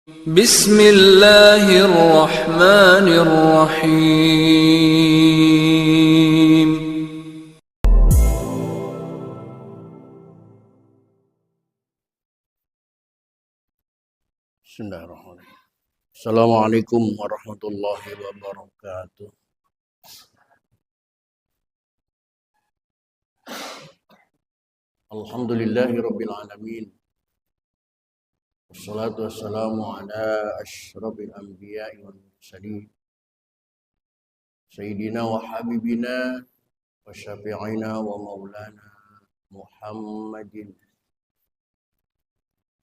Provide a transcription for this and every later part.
بسم الله الرحمن الرحيم. Bismillahirrahmanirrahim. Assalamualaikum warahmatullahi wabarakatuh. Alhamdulillahi rabbil alamin. Wassalatu wassalamu ala asyrafil anbiya'i wal mursalin. Sayyidina wa habibina wa syafi'ina wa maulana Muhammadin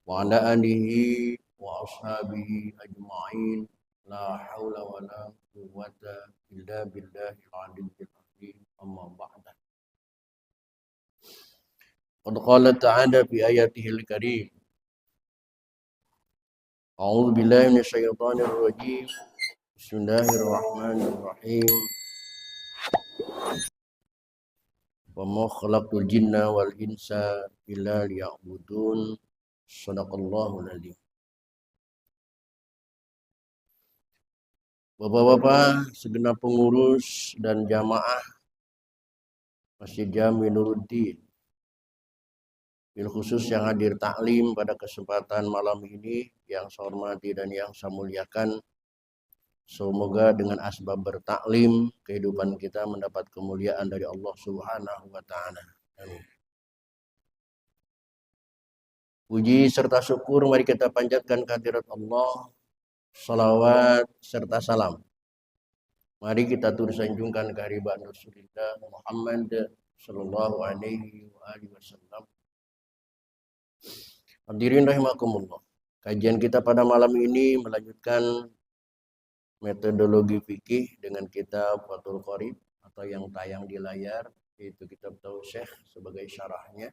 wa ala alihi wa ashabihi ajma'in. La hawla wa la quwwata illa billahil aliyyil azim. Amma ba'da. Qad qala ta'ala fi ayatihil karim. A'udzu billahi minasyaitonir rajim. Bismillahirrahmanirrahim. Wa ma khalaqtul jinna wal insa illa liya'budun. Shadaqallahul adzim. Bapak-bapak, segenap pengurus dan jamaah Masjid Jami Nuruddin, bil khusus yang hadir taklim pada kesempatan malam ini, yang saya hormati dan yang saya muliakan. Semoga dengan asbab bertaklim kehidupan kita mendapat kemuliaan dari Allah Subhanahu wa taala. Amin. Puji serta syukur mari kita panjatkan kehadirat Allah. Salawat serta salam mari kita turut sanjungkan kehadirat Rasulullah Muhammad sallallahu alaihi wasallam. Hadirin rahimakumullah. Kajian kita pada malam ini melanjutkan metodologi fikih dengan kitab Fathul Qorib atau yang tayang di layar, yaitu kitab Tausyekh sebagai syarahnya.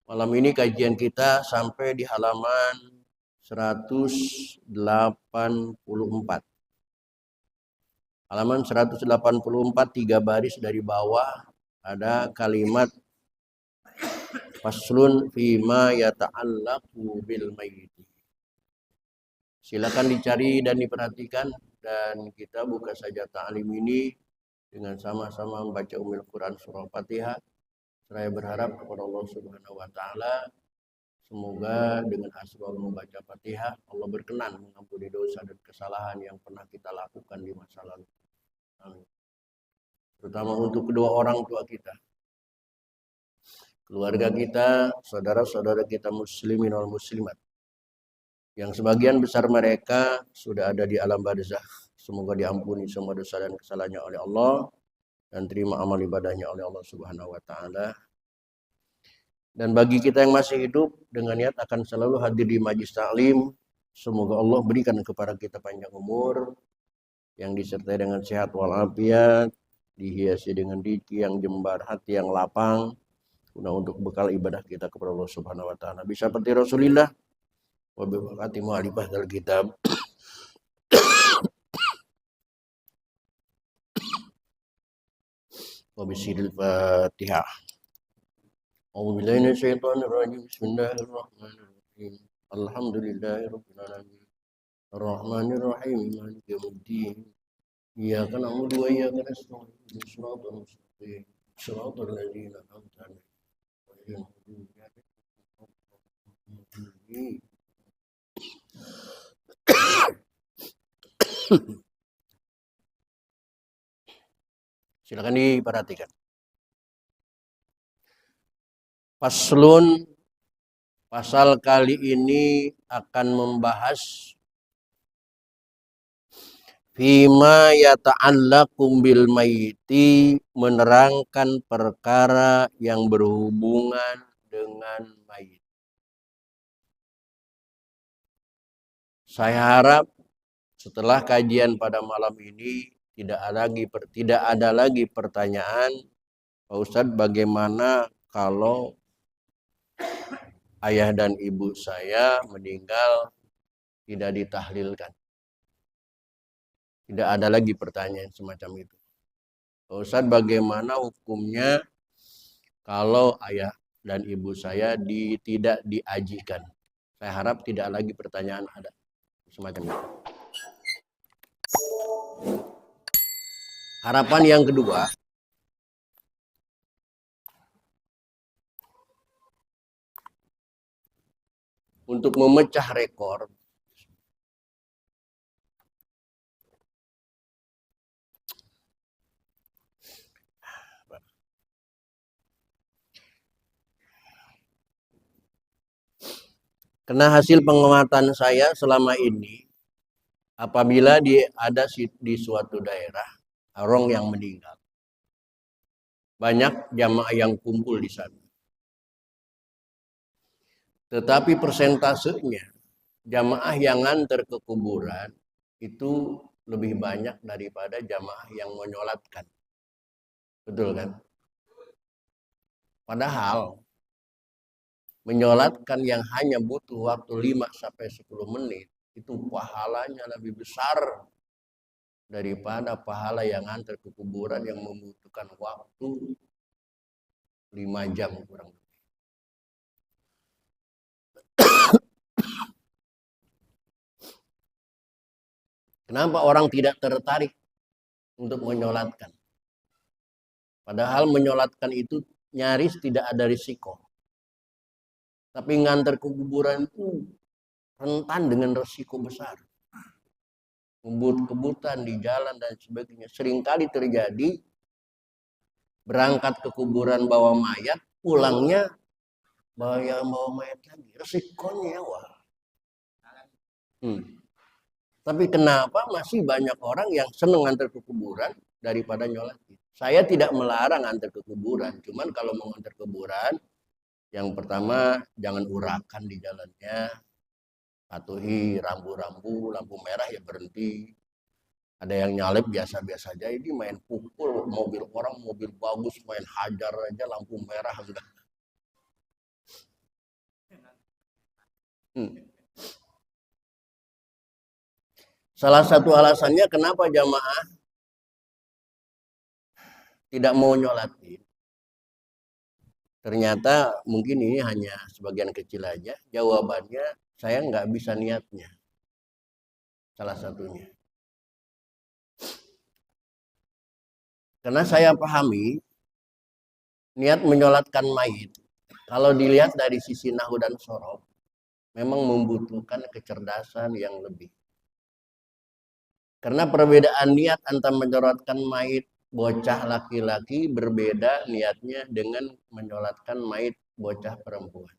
Malam ini kajian kita sampai di halaman 184. Halaman 184, 3 baris dari bawah ada kalimat faslun fima yata'allaqu bil mayyit. Silakan dicari dan diperhatikan, dan kita buka saja ta'lim ini dengan sama-sama membaca Ummul Quran surah Fatihah. Saya berharap kepada Allah Subhanahu wa taala, semoga dengan asbab membaca Fatihah Allah berkenan mengampuni dosa dan kesalahan yang pernah kita lakukan di masa lalu. Amin. Terutama untuk kedua orang tua kita, keluarga kita, saudara-saudara kita muslimin wal muslimat, yang sebagian besar mereka sudah ada di alam barzakh. Semoga diampuni semua dosa dan kesalahannya oleh Allah dan terima amal ibadahnya oleh Allah Subhanahu wa taala. Dan bagi kita yang masih hidup dengan niat akan selalu hadir di majlis taklim, semoga Allah berikan kepada kita panjang umur yang disertai dengan sehat walafiat, dihiasi dengan rezeki yang jembar, hati yang lapang, guna untuk bekal ibadah kita kepada Allah Subhanahu wa taala. Bisa seperti Rasulullah wa bi barakati mu'alifah dal kitab. Wa bisiril Fatihah. A'udzu billahi minasyaitonir rajim. Bismillahirrahmanirrahim. Alhamdulillahirabbil alamin. Arrahmanir rahim. Maliki yaumiddin. Iyyaka na'budu wa iyyaka nasta'in. Ihdinas siratal mustaqim. Shiratal ladzina an'amta 'alaihim ghairil maghdubi 'alaihim. Silakan diperhatikan. Faslun, pasal kali ini akan membahas fima yata'allaqu bil mayyiti, menerangkan perkara yang berhubungan dengan mayit. Saya harap setelah kajian pada malam ini tidak ada lagi pertanyaan, Pak Ustadz, bagaimana kalau ayah dan ibu saya meninggal tidak ditahlilkan? Tidak ada lagi pertanyaan semacam itu. Pak Ustadz, bagaimana hukumnya kalau ayah dan ibu saya tidak diajikan? Saya harap tidak lagi pertanyaan ada semacam itu. Harapan yang kedua, untuk memecah rekor karena hasil pengamatan saya selama ini, apabila ada di suatu daerah orang yang meninggal, banyak jamaah yang kumpul di sana. Tetapi persentasenya jamaah yang nganter ke kuburan itu lebih banyak daripada jamaah yang menyolatkan. Betul kan? Padahal menyolatkan yang hanya butuh waktu 5-10 menit itu pahalanya lebih besar daripada pahala yang nganter ke kuburan yang membutuhkan waktu 5 jam kurang lebih. Kenapa orang tidak tertarik untuk menyolatkan? Padahal menyolatkan itu nyaris tidak ada risiko. Tapi ngantar ke kuburan itu rentan dengan risiko besar. Kebut-kebutan di jalan dan sebagainya. Seringkali terjadi berangkat ke kuburan bawa mayat, pulangnya bawa mayat lagi. Risikonya wah. Tapi kenapa masih banyak orang yang senang ngantar ke kuburan daripada nyolat? Saya tidak melarang ngantar ke kuburan, cuman kalau mau ngantar ke kuburan, yang pertama jangan urakan di jalannya, patuhi rambu-rambu, lampu merah ya berhenti. Ada yang nyalip biasa-biasa aja, ini main pukul mobil orang, mobil bagus, main hajar aja lampu merah enggak. Salah satu alasannya kenapa jamaah tidak mau nyolatin. Ternyata mungkin ini hanya sebagian kecil aja. Jawabannya saya nggak bisa niatnya. Salah satunya. Karena saya pahami niat menyolatkan mayit. Kalau dilihat dari sisi nahwu dan sorof, memang membutuhkan kecerdasan yang lebih. Karena perbedaan niat antara menyolatkan mayit bocah laki-laki berbeda niatnya dengan menyolatkan mayit bocah perempuan.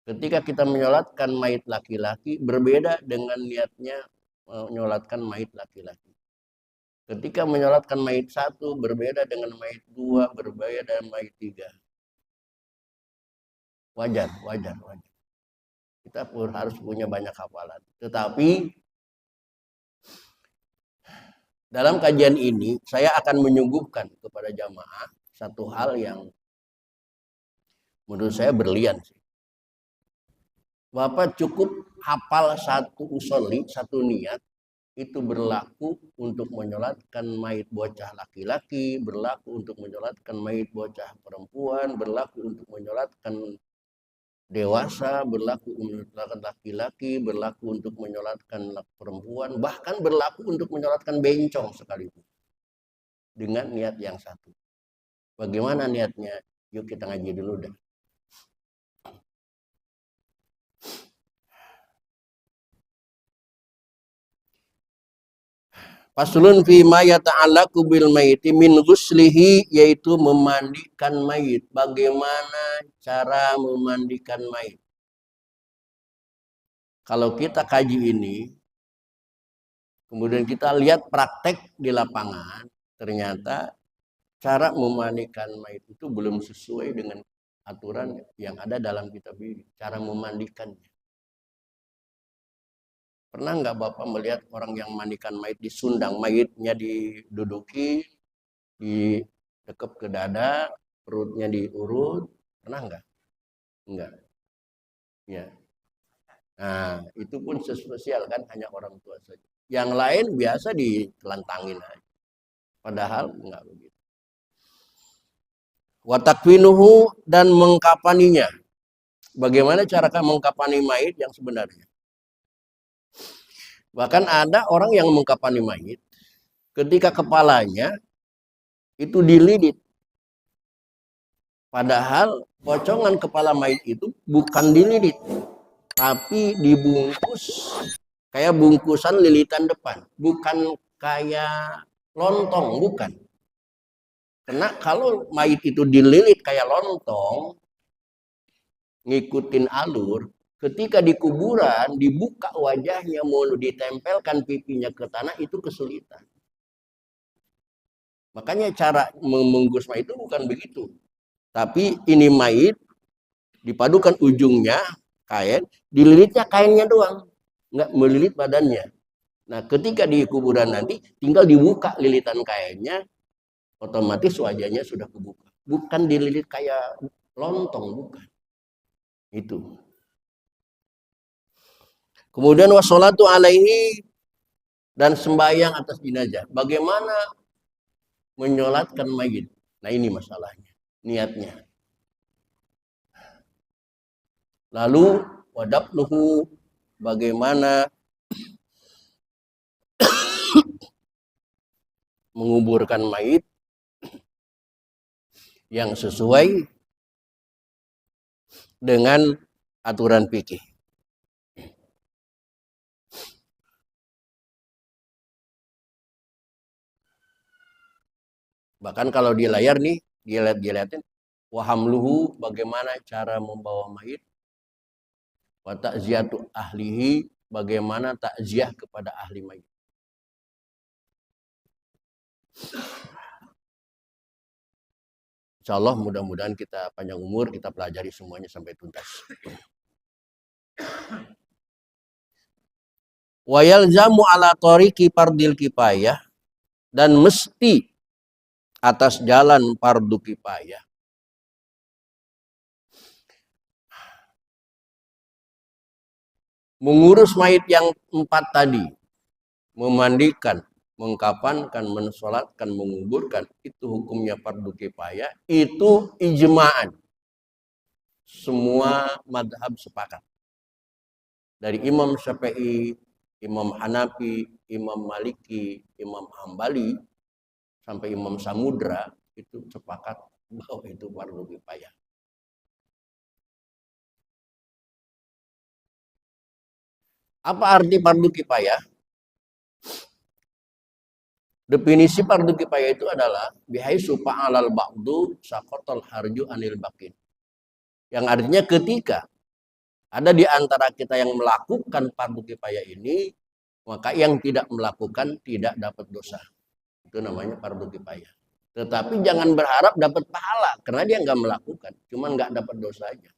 Ketika kita menyolatkan mayit laki-laki berbeda dengan niatnya menyolatkan mayit laki-laki. Ketika menyolatkan mayit 1 berbeda dengan mayit 2, berbeda dengan mayit 3. Wajar. Kita pun harus punya banyak hafalan. Tetapi dalam kajian ini, saya akan menyuguhkan kepada jamaah satu hal yang menurut saya berlian. Bapak cukup hafal satu usolli, satu niat, itu berlaku untuk menyolatkan mayit bocah laki-laki, berlaku untuk menyolatkan mayit bocah perempuan, berlaku untuk menyolatkan dewasa, berlaku untuk menyolatkan laki-laki, berlaku untuk menyolatkan perempuan, bahkan berlaku untuk menyolatkan bencong sekalipun. Dengan niat yang satu. Bagaimana niatnya? Yuk kita ngaji dulu dah. Faslun fi ma yata'allaqu bil mayyiti min ghuslihi, yaitu memandikan mayit. Bagaimana cara memandikan mayit? Kalau kita kaji ini, kemudian kita lihat praktek di lapangan, ternyata cara memandikan mayit itu belum sesuai dengan aturan yang ada dalam kitab ini. Cara memandikannya. Pernah nggak Bapak melihat orang yang mandikan mayit di sundang, mayitnya diduduki, didekap ke dada, perutnya diurut? Pernah nggak? Enggak. Ya. Nah, itu pun spesial kan, hanya orang tua saja. Yang lain biasa ditelantangin aja. Padahal enggak begitu. Wa takwinuhu, dan mengkafaninya. bagaimana cara mengkafani mayit yang sebenarnya. Bahkan ada orang yang mengkafani mayit ketika kepalanya itu dililit. Padahal pocongan kepala mayit itu bukan dililit, tapi dibungkus kayak bungkusan lilitan depan, bukan kayak lontong, bukan. Karena kalau mayit itu dililit kayak lontong, ngikutin alur, ketika di kuburan dibuka wajahnya mau ditempelkan pipinya ke tanah itu kesulitan. Makanya cara membungkus mayit itu bukan begitu. Tapi ini mayit dipadukan ujungnya kain, dililitnya kainnya doang, nggak melilit badannya. Nah, ketika di kuburan nanti tinggal dibuka lilitan kainnya, otomatis wajahnya sudah kebuka. Bukan dililit kayak lontong, bukan. Itu. Kemudian washolatu alaihi, dan sembahyang atas jenazah. Bagaimana menyolatkan mayit? Nah, ini masalahnya, niatnya. Lalu wadabnuhu, bagaimana menguburkan mayit yang sesuai dengan aturan fikih. Bahkan kalau di layar nih, dilihatin wahamluhu, bagaimana cara membawa mayit, wa ta'ziyatu ahlihi, bagaimana takziah kepada ahli mayit. Insya Allah mudah-mudahan kita panjang umur, kita pelajari semuanya sampai tuntas. Wa yalzamu ala tariqi fardil kifayah, dan mesti atas jalan fardu kifayah. Mengurus mayit yang 4 tadi, memandikan, mengkafankan, mensolatkan, menguburkan, itu hukumnya fardu kifayah, itu ijma'an. Semua madhab sepakat. Dari Imam Syafi'i, Imam Hanafi, Imam Maliki, Imam Hambali, sampai Imam Samudra, itu sepakat bahwa itu fardu kifayah. Apa arti fardu kifayah? Definisi fardu kifayah itu adalah bihaitsu fa'alal ba'du saqatal harju anil baqin. Yang artinya ketika ada di antara kita yang melakukan fardu kifayah ini, maka yang tidak melakukan tidak dapat dosa. Itu namanya fardu kifayah. Tetapi jangan berharap dapat pahala karena dia nggak melakukan, cuman nggak dapat dosa aja.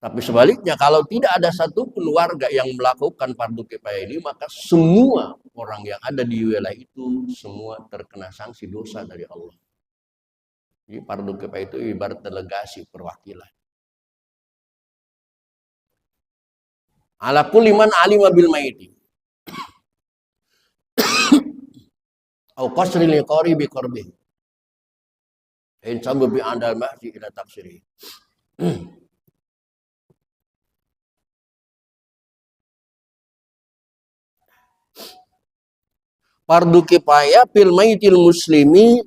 Tapi sebaliknya, kalau tidak ada satu keluarga yang melakukan fardu kifayah ini, maka semua orang yang ada di wilayah itu semua terkena sanksi dosa dari Allah. Jadi fardu kifayah itu ibarat delegasi, perwakilan. Ala kulli man alima bil maiti. Au qasri li qaribi qarbi. In sabu bi andal mahdi ila tafsiri. Fardu kifayah fil maitil muslimi,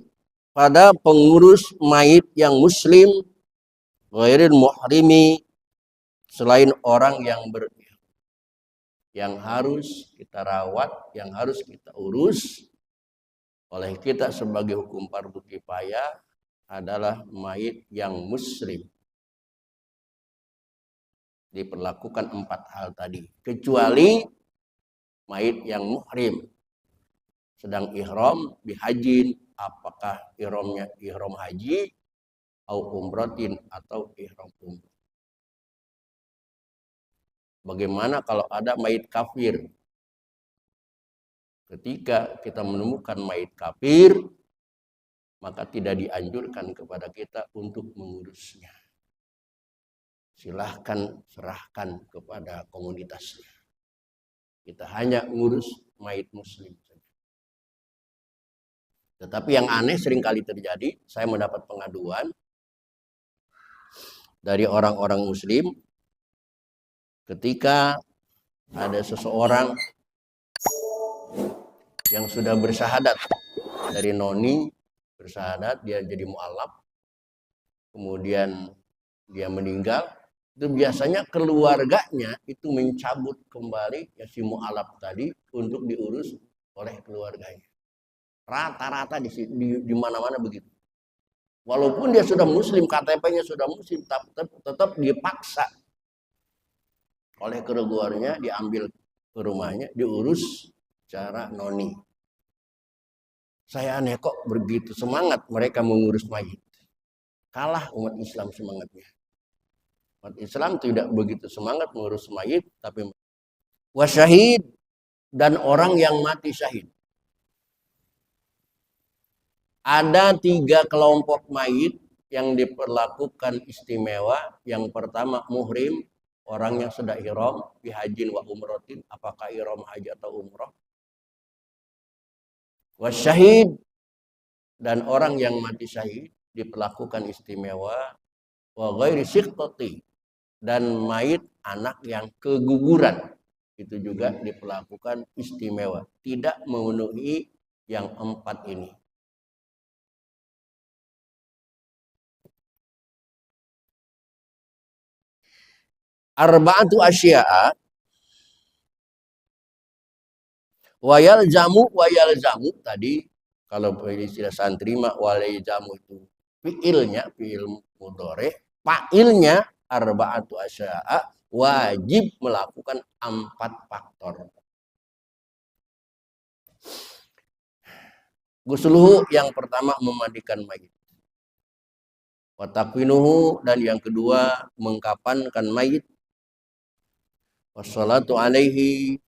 pada pengurus mayit yang muslim, ghairil muhrimi, selain orang yang harus kita rawat, yang harus kita urus oleh kita sebagai hukum fardu kifayah adalah mayit yang muslim. Diperlakukan 4 hal tadi, kecuali mayit yang muhrim, sedang ihram bihajin, apakah ihramnya ihram haji atau umratin atau ihram umrah. Bagaimana kalau ada mayit kafir? Ketika kita menemukan mayit kafir, maka tidak dianjurkan kepada kita untuk mengurusnya. Silahkan serahkan kepada komunitasnya. Kita hanya ngurus mayit muslim. Tetapi yang aneh seringkali terjadi, saya mendapat pengaduan dari orang-orang muslim ketika ada seseorang yang sudah bersyahadat dari noni, bersyahadat dia jadi mu'alaf, kemudian dia meninggal, itu biasanya keluarganya itu mencabut kembali ya si mu'alaf tadi untuk diurus oleh keluarganya. Rata-rata di mana-mana begitu. Walaupun dia sudah muslim, KTP-nya sudah muslim, tetap dipaksa oleh keluarganya, diambil ke rumahnya, diurus secara noni. Saya aneh kok begitu semangat mereka mengurus mayit. Kalah umat Islam semangatnya. Umat Islam tidak begitu semangat mengurus mayit, tapi wasyahid dan orang yang mati syahid. Ada 3 kelompok mayit yang diperlakukan istimewa. Yang pertama muhrim, orang yang sudah ihram bi hajin wa umrotin, apakah ihram haji atau umroh. Wasyahid dan orang yang mati syahid diperlakukan istimewa. Wa ghairi siqati dan mayit anak yang keguguran itu juga diperlakukan istimewa, tidak memenuhi yang 4 ini. Arba'atu asya'a wayal jamu tadi kalau istilah santri mah wayal jamu itu fiilnya, fiil mudhari, fa'ilnya arba'atu asya'a wajib melakukan 4 faktor. Gusluhu yang pertama memandikan mayit. Wa takwinuhu dan yang kedua mengkafankan mayit. Wassalatu alaihi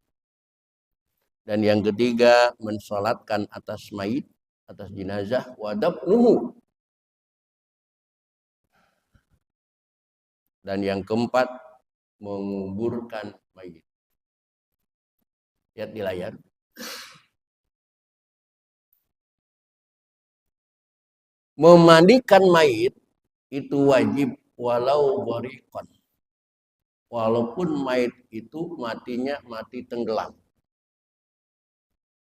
dan yang ketiga mensolatkan atas mayit, atas jenazah. Wa dafnuhu dan yang keempat menguburkan mayit. Lihat di layar. Memandikan mayit itu wajib walau ghariqan. Walaupun mayit itu matinya mati tenggelam.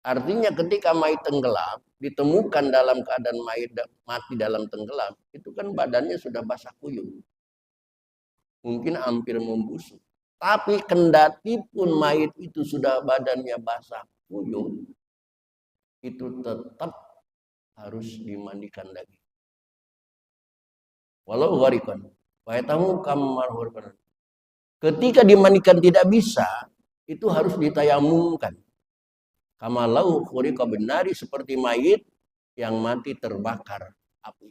Artinya ketika mayit tenggelam, ditemukan dalam keadaan mayit mati dalam tenggelam, itu kan badannya sudah basah kuyup. Mungkin hampir membusuk. Tapi kendati pun mayit itu sudah badannya basah kuyup, itu tetap harus dimandikan lagi. Walau ghariqan. Wa yatamu kamar ghariqan. Ketika dimandikan tidak bisa, itu harus ditayamumkan. Kamalau khuriqa binari, seperti mayit yang mati terbakar api.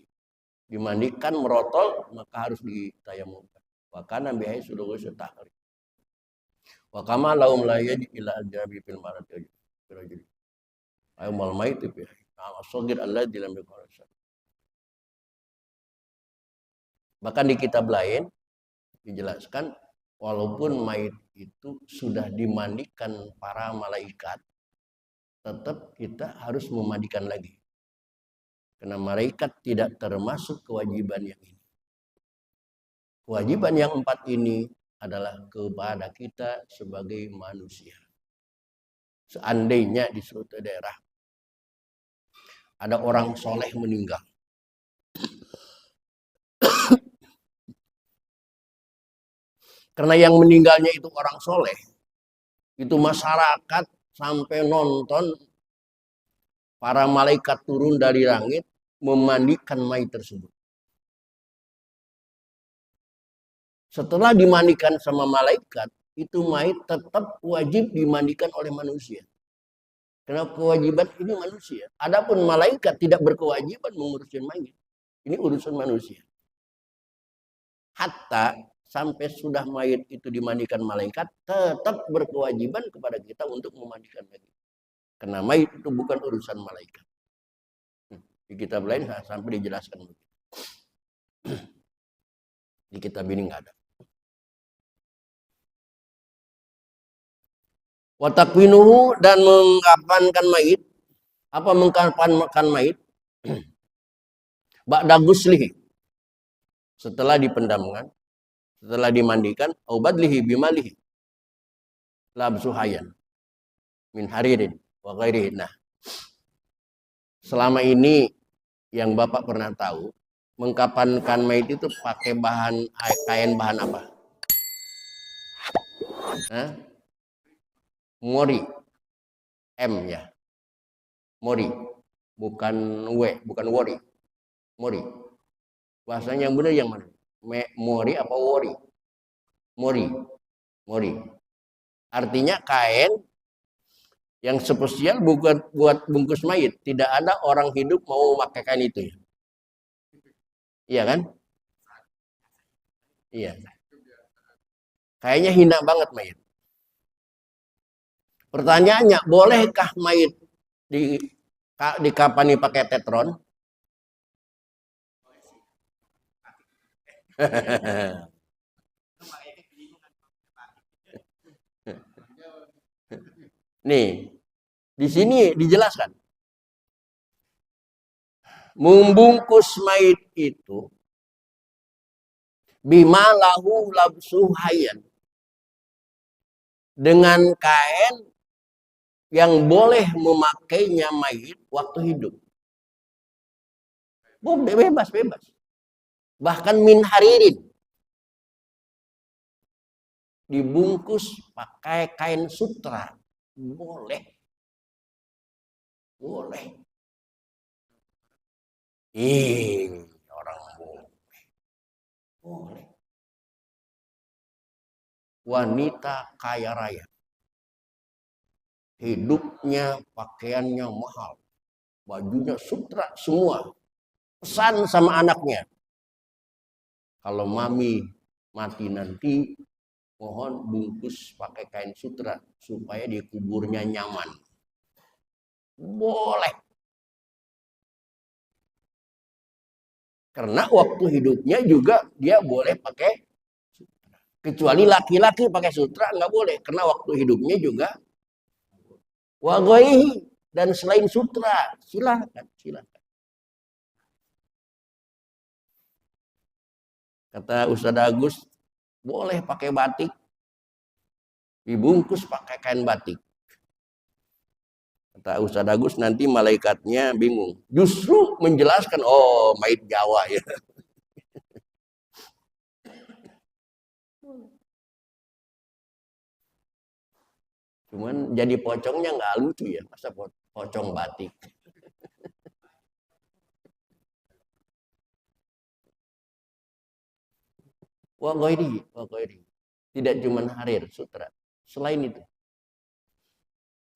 Dimandikan merotol, maka harus ditayamumkan. Wa kana bihi suluhu setahri. Wa kama laum la yajid ila ajabi fil marati rajul. Ayo mal mayit bi. As-saghir alladzi lam yakun. Bahkan di kitab lain dijelaskan walaupun mayit itu sudah dimandikan para malaikat, tetap kita harus memandikan lagi. Karena malaikat tidak termasuk kewajiban yang ini. Kewajiban yang 4 ini adalah kepada kita sebagai manusia. Seandainya di suatu daerah ada orang soleh meninggal, karena yang meninggalnya itu orang soleh, itu masyarakat sampai nonton para malaikat turun dari langit memandikan mayit tersebut. Setelah dimandikan sama malaikat, itu mayit tetap wajib dimandikan oleh manusia. Karena kewajiban ini manusia. Adapun malaikat tidak berkewajiban mengurusin mayit. Ini urusan manusia. Hatta sampai sudah mayit itu dimandikan malaikat, tetap berkewajiban kepada kita untuk memandikan mayit. Karena mayit itu bukan urusan malaikat. Di kitab lain sampai dijelaskan begitu. Di kitab ini nggak ada. Wa takwinuhu dan mengkafankan mayit. Apa mengkafankan mayit? Ba'da guslihi. Setelah dipendamkan, Setelah dimandikan, aubadlihi bimalihi labsuhayan min haririn wa ghairihi. Nah, selama ini yang Bapak pernah tahu, mengkapankan mayit itu pakai kain bahan apa? Hah? Mori. M ya. Mori. Bukan bukan wori. Mori. Bahasanya yang benar yang mana? Mori apa wori? Mori. Mori. Artinya kain yang spesial bukan buat bungkus mayit. Tidak ada orang hidup mau memakai kain itu. Iya kan? Iya. Kayaknya hina banget mayit. Pertanyaannya, bolehkah mayit dikapani pakai tetron? Nih, di sini dijelaskan. Membungkus mayit itu bima lahu labsuhayan. Dengan kain yang boleh memakainya mayit waktu hidup. Bebas. Bahkan min haririn. Dibungkus pakai kain sutra. Boleh. Orang boleh. Wanita kaya raya. Hidupnya, pakaiannya mahal. Bajunya sutra semua. Pesan sama anaknya. Kalau mami mati nanti, mohon bungkus pakai kain sutra. Supaya di kuburnya nyaman. Boleh. Karena waktu hidupnya juga dia boleh pakai sutra. Kecuali laki-laki pakai sutra nggak boleh. Karena waktu hidupnya juga wagaihi dan selain sutra. Silakan. Kata Ustaz Agus, boleh pakai batik. Dibungkus pakai kain batik. Kata Ustaz Agus, nanti malaikatnya bingung. Justru menjelaskan, oh mayit Jawa ya. Cuman jadi pocongnya nggak lucu ya, masa pocong batik. Wah goiri. Tidak cuma harir sutra. Selain itu,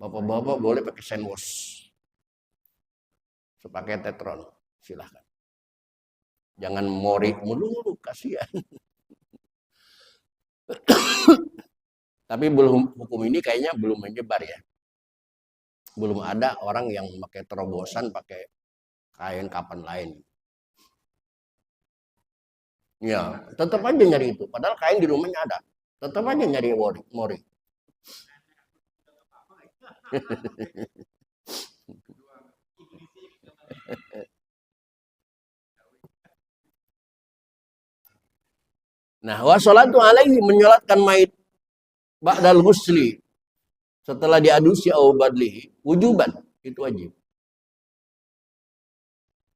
bapak-bapak boleh pakai sandwich, sepakai tetron, silahkan. Jangan mori melulu, kasihan. Tapi hukum ini kayaknya belum menyebar ya. Belum ada orang yang pakai terobosan, pakai kain kapan lain. Ya, tetap aja nyari itu. Padahal kain di rumahnya ada. Tetap aja nyari mori. Nah, wassalatu alaihi, menyolatkan mayit ba'dal ghusli, setelah diadusi au badlihi, wujuban, itu wajib.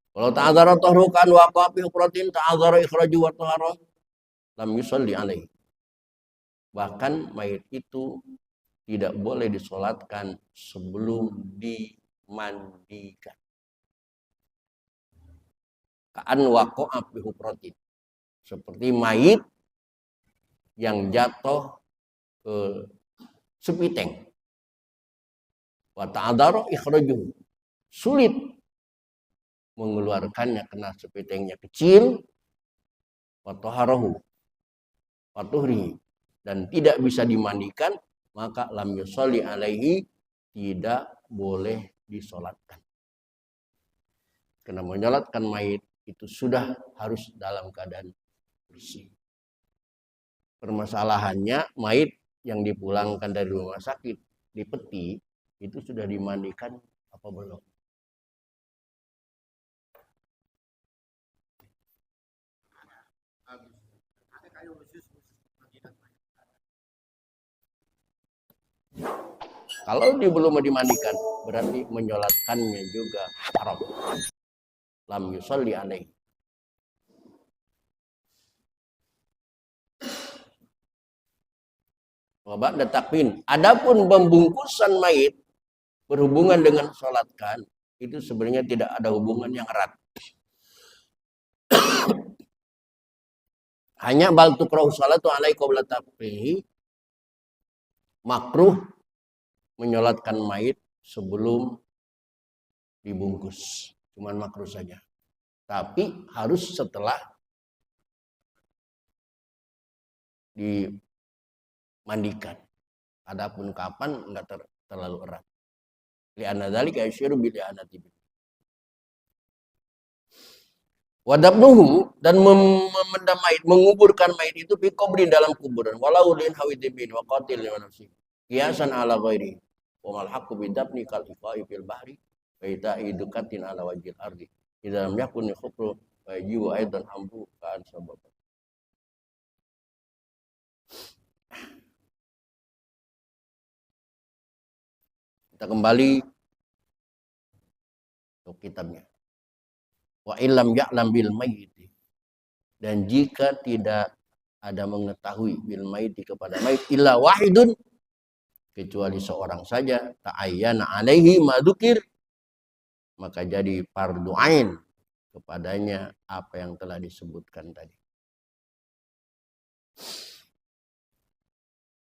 Kalau ta'adzara tahrukan wa qafi hukratin ta'adzara ikhraju wa tahara lam yusalli alaihi. Bahkan mayit itu tidak boleh disolatkan sebelum dimandikan. Ka'an waqa'a fi hukratin. Seperti mayit yang jatuh ke sepiteng. Wa ta'adzara ikhraju. Sulit mengeluarkannya karena sepitengnya kecil, wataharahu, watuhri, dan tidak bisa dimandikan, maka lam yusolli alaihi, tidak boleh disolatkan. Karena menyolatkan mayit itu sudah harus dalam keadaan bersih. Permasalahannya mayit yang dipulangkan dari rumah sakit di peti itu sudah dimandikan apa belum? Kalau dia belum dimandikan, berarti menyolatkannya juga haram. Lam yusalli alaihi. Wa ba'da takfin. Adapun pembungkusan mayit berhubungan dengan sholatkan, itu sebenarnya tidak ada hubungan yang erat. Hanya bal tukrahu salatu alaihi qabla takfinihi, makruh menyolatkan mayit sebelum dibungkus. Cuman makruh saja. Tapi harus setelah dimandikan. Adapun kapan enggak terlalu erat. Li'anna dzalika yasyiru bil i'anati. Wadabnuhu, dan memendam mayit, menguburkan mayit itu fi qabrin, dalam kuburan, walau lin hawidibin wa qatil li nafsi qiyasan ala ghairi wa mal haqqu bidabni kal iqai fil bahri wa ita'i dukatin ala wajhil ardi idza lam yakun khufru wa yajibu aidan hamdu kan sabab. Kita kembali ke kitabnya. Wa illam ya'lam bil mayyit, dan jika tidak ada mengetahui bil mayyit kepada mayit illa wahidun, kecuali seorang saja, ta'ayyana alaihi madzukir, maka jadi fardu ain kepadanya apa yang telah disebutkan tadi.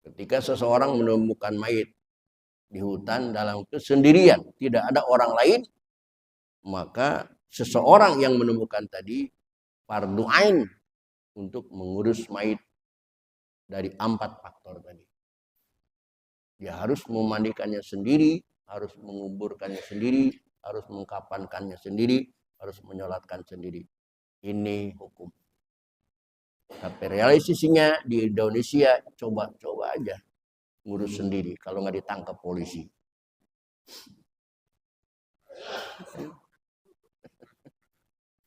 Ketika seseorang menemukan mayit di hutan dalam kesendirian, tidak ada orang lain, maka seseorang yang menemukan tadi fardu ain untuk mengurus mayit dari 4 faktor tadi. Dia harus memandikannya sendiri, harus menguburkannya sendiri, harus mengkafankannya sendiri, harus menyolatkan sendiri. Ini hukum. Tapi realisasinya di Indonesia coba aja ngurus sendiri kalau nggak ditangkap polisi.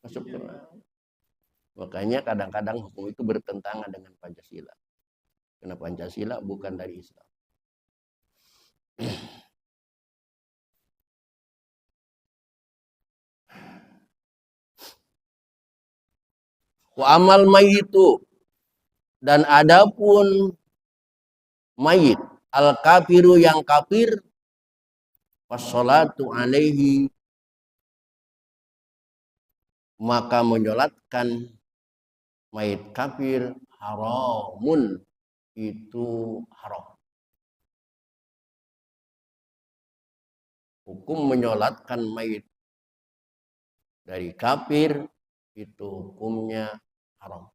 Masuk ke. Makanya kadang-kadang hukum itu bertentangan dengan Pancasila. Karena Pancasila bukan dari Islam. Wa amal mayyitu, dan adapun mayit al kafiru, yang kafir, wassalatu alaihi, maka menyolatkan mayit kafir haramun, itu haram. Hukum menyolatkan mayit dari kafir itu hukumnya haram.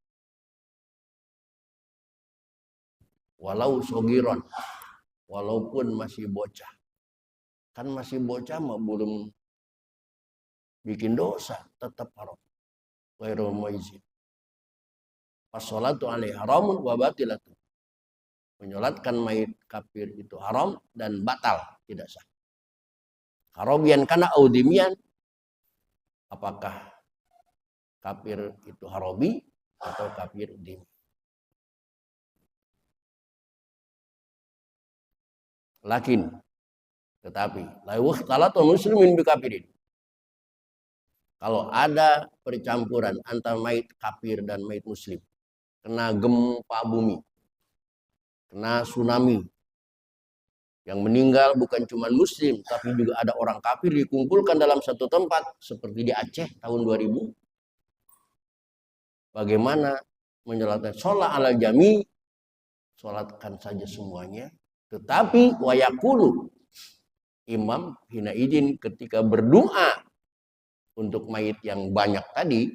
Walau sogiron, walaupun masih bocah. Kan masih bocah mah belum bikin dosa, tetap haram. Ghairul muizin. As-salatu alaihi haramun wa batilatu. Menyolatkan mayit kafir itu haram dan batal, tidak sah. Harabian kana audimian, apakah kafir itu harabi atau kafir dimi. Lakin, tetapi la yukhtalatu muslimin bi kafirin. Kalau ada percampuran antara mayit kafir dan mayit muslim, kena gempa bumi, kena tsunami, yang meninggal bukan cuma muslim, tapi juga ada orang kafir dikumpulkan dalam satu tempat, seperti di Aceh tahun 2000. Bagaimana menyolatkan? Sholat ala jami, sholatkan saja semuanya. Tetapi wayakulu, imam hina izin ketika berdoa untuk mayit yang banyak tadi,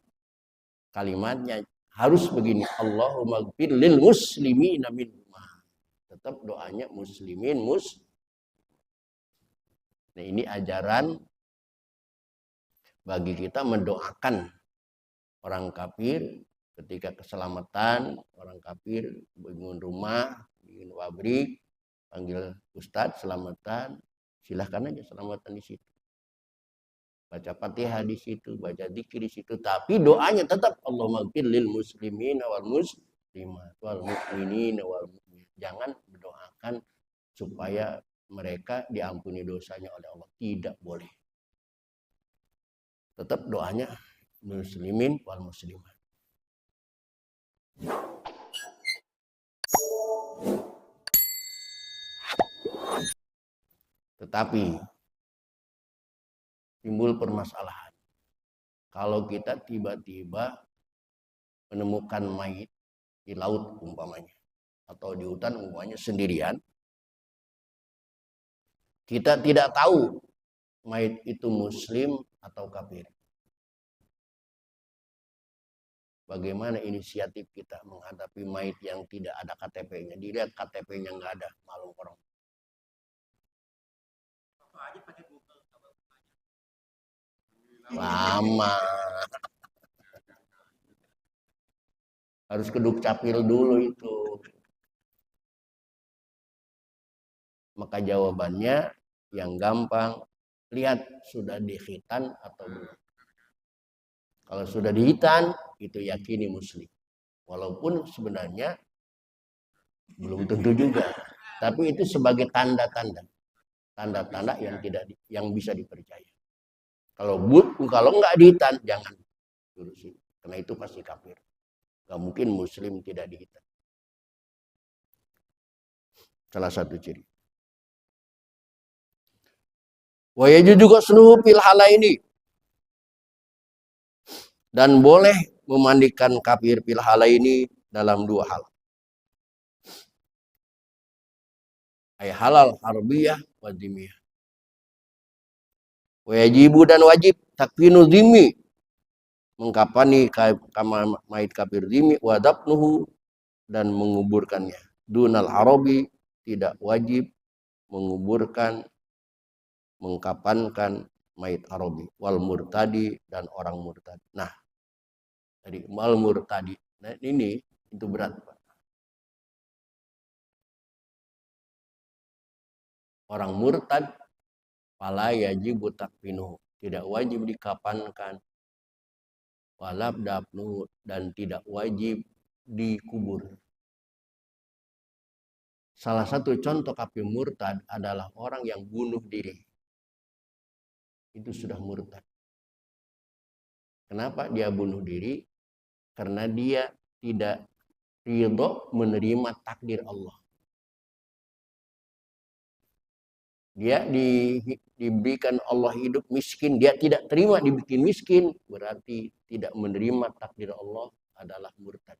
kalimatnya harus begini, Allahumma gfir lil muslimina minhum. Tetap doanya muslimin Nah, ini ajaran bagi kita mendoakan orang kafir ketika keselamatan. Orang kafir bangun rumah, bikin pabrik, panggil ustadz selamatan, silahkan aja selamatan di situ. Baca Fatihah di situ, baca zikir di situ, tapi doanya tetap Allahumma gfir lil muslimin wal muslimat wal mu'minin wal mu'minat. Jangan mendoakan supaya mereka diampuni dosanya oleh Allah. Tidak boleh. Tetap doanya muslimin wal muslimat. Tetapi timbul permasalahan. Kalau kita tiba-tiba menemukan mayit di laut umpamanya, atau di hutan umpamanya sendirian, kita tidak tahu mayit itu muslim atau kafir. Bagaimana inisiatif kita menghadapi mayit yang tidak ada KTP-nya? Dilihat KTP-nya nggak ada, malu orang. Lama. Harus ke Dukcapil dulu itu. Maka jawabannya yang gampang, lihat sudah dihitan atau belum. Kalau sudah dihitan, itu yakini muslim. Walaupun sebenarnya belum tentu juga. Tapi itu sebagai tanda-tanda. Tanda-tanda yang bisa dipercaya. Kalau nggak dihitan, jangan urusin. Karena itu pasti kafir. Gak mungkin muslim tidak dihitan. Salah satu ciri. Wa yajuzu ghusluhu fil halaini. Dan boleh memandikan kafir fil halaini dalam dua hal. Ay halal harbiyah wa dhimiyah. Wa yajibu dan wajib takfinu dhimmi, mengkafani mayit kafir dhimmi, wa dafnuhu, dan menguburkannya. Dunal arabi, tidak wajib menguburkan, mengkafankan mayit arabi, wal murtadi, dan orang murtad. Nah, tadi wal murtadi. Nah, ini itu berat, Pak. Orang murtad fala yajibu takfinuhu, tidak wajib dikafankan, walab dafnuhu, dan tidak wajib dikubur. Salah satu contoh kafir murtad adalah orang yang bunuh diri. Itu sudah murtad. Kenapa dia bunuh diri? Karena dia tidak ridho menerima takdir Allah. Dia diberikan Allah hidup miskin, dia tidak terima dibikin miskin, berarti tidak menerima takdir Allah, adalah murtad.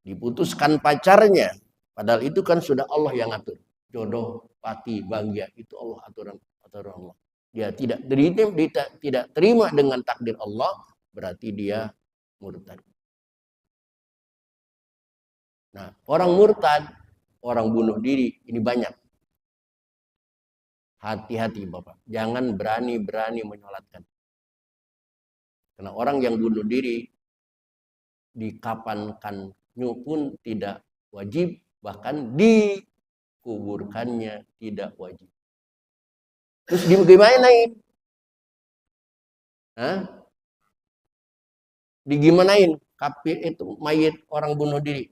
Diputuskan pacarnya, padahal itu kan sudah Allah yang atur. Jodoh, pati, bahagia, itu Allah aturan Allah. Dia tidak terima dengan takdir Allah, berarti dia murtad. Nah, orang murtad, orang bunuh diri, ini banyak. Hati-hati Bapak, jangan berani-berani menyolatkan. Karena orang yang bunuh diri, dikafankannya pun tidak wajib, bahkan dikuburkannya tidak wajib. Terus digimanain? Digimanain? Kafir itu mayit orang bunuh diri.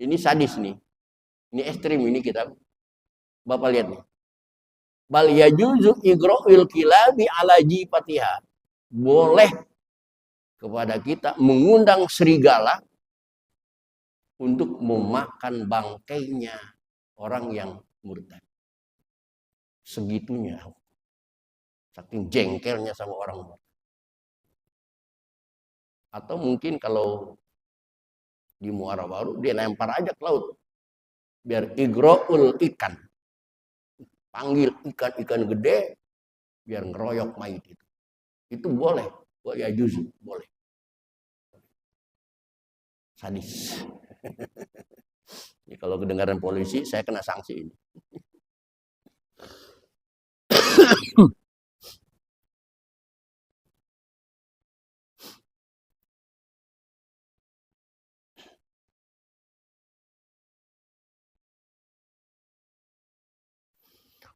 Ini sadis nih. Ini ekstrim ini kita. Bapak lihat nih. Bal yajuzu igra'il kilabi ala jifatiha. Boleh kepada kita mengundang serigala untuk memakan bangkainya orang yang murtad. Segitunya. Saking jengkelnya sama orang murtad. Atau mungkin kalau di Muara Baru dia lempar aja ke laut. Biar igra'ul ikan. Panggil ikan-ikan gede biar ngeroyok mayit itu. Itu boleh. Ya juzu, boleh. Sadis. Ini kalau kedengaran polisi, saya kena sanksi ini.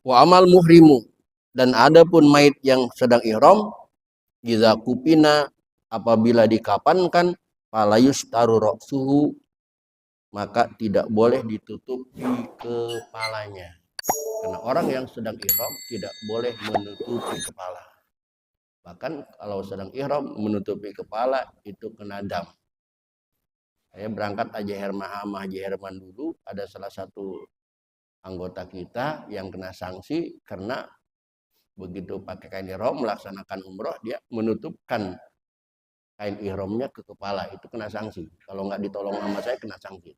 Wa amal muhrimu, dan adapun mayit yang sedang ihram, idza kupina, apabila dikafankan, falayus taru ra'suhu, maka tidak boleh ditutupi kepalanya. Karena orang yang sedang ihram tidak boleh menutupi kepala. Bahkan kalau sedang ihram menutupi kepala itu kena dam. Saya berangkat Haji Herman dulu, ada salah satu anggota kita yang kena sanksi karena begitu pakai kain ihram melaksanakan umroh, dia menutupkan kain ihramnya ke kepala, itu kena sanksi. Kalau nggak ditolong sama saya kena sanksi.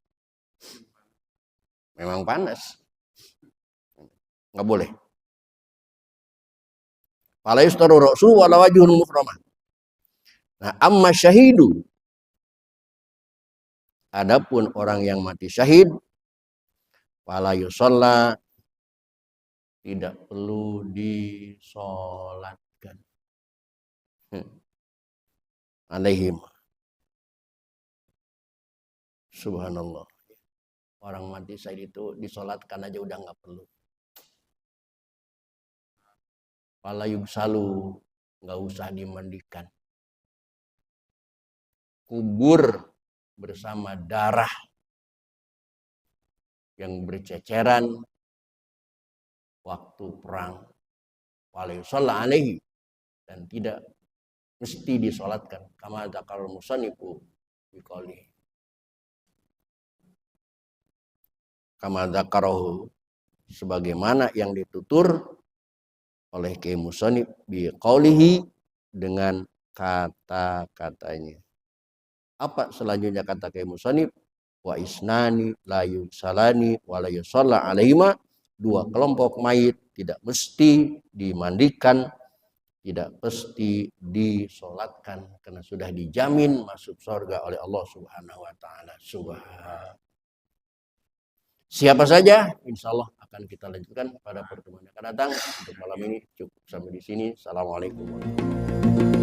Memang panas. Nggak boleh. Fala yustaru ra'su wala wajhun muhramah. Nah, amma syahidu. Adapun orang yang mati syahid, fala yusalla, tidak perlu disolatkan. Alaihim. Subhanallah. Orang mati syahid itu disolatkan aja udah nggak perlu. Fala yugsalu, nggak usah dimandikan. Kubur bersama darah yang berceceran waktu perang. Fala yusalla alaihi, dan tidak mesti disolatkan. Kama dzakar musannifu biqauli. Kama dzakarahu, sebagaimana yang ditutur oleh Kiai Musannif biqaulihi, dengan kata-katanya. Apa selanjutnya kata Kiai Musannif? Wa isnani la yusalani wa la yusalla alaihima, dua kelompok mayit tidak mesti dimandikan, tidak mesti disolatkan, karena sudah dijamin masuk surga oleh Allah Subhanahu wa taala. Siapa saja, insya Allah akan kita lanjutkan pada pertemuan yang akan datang. Untuk malam ini cukup sampai di sini. Assalamualaikum warahmatullahi wabarakatuh.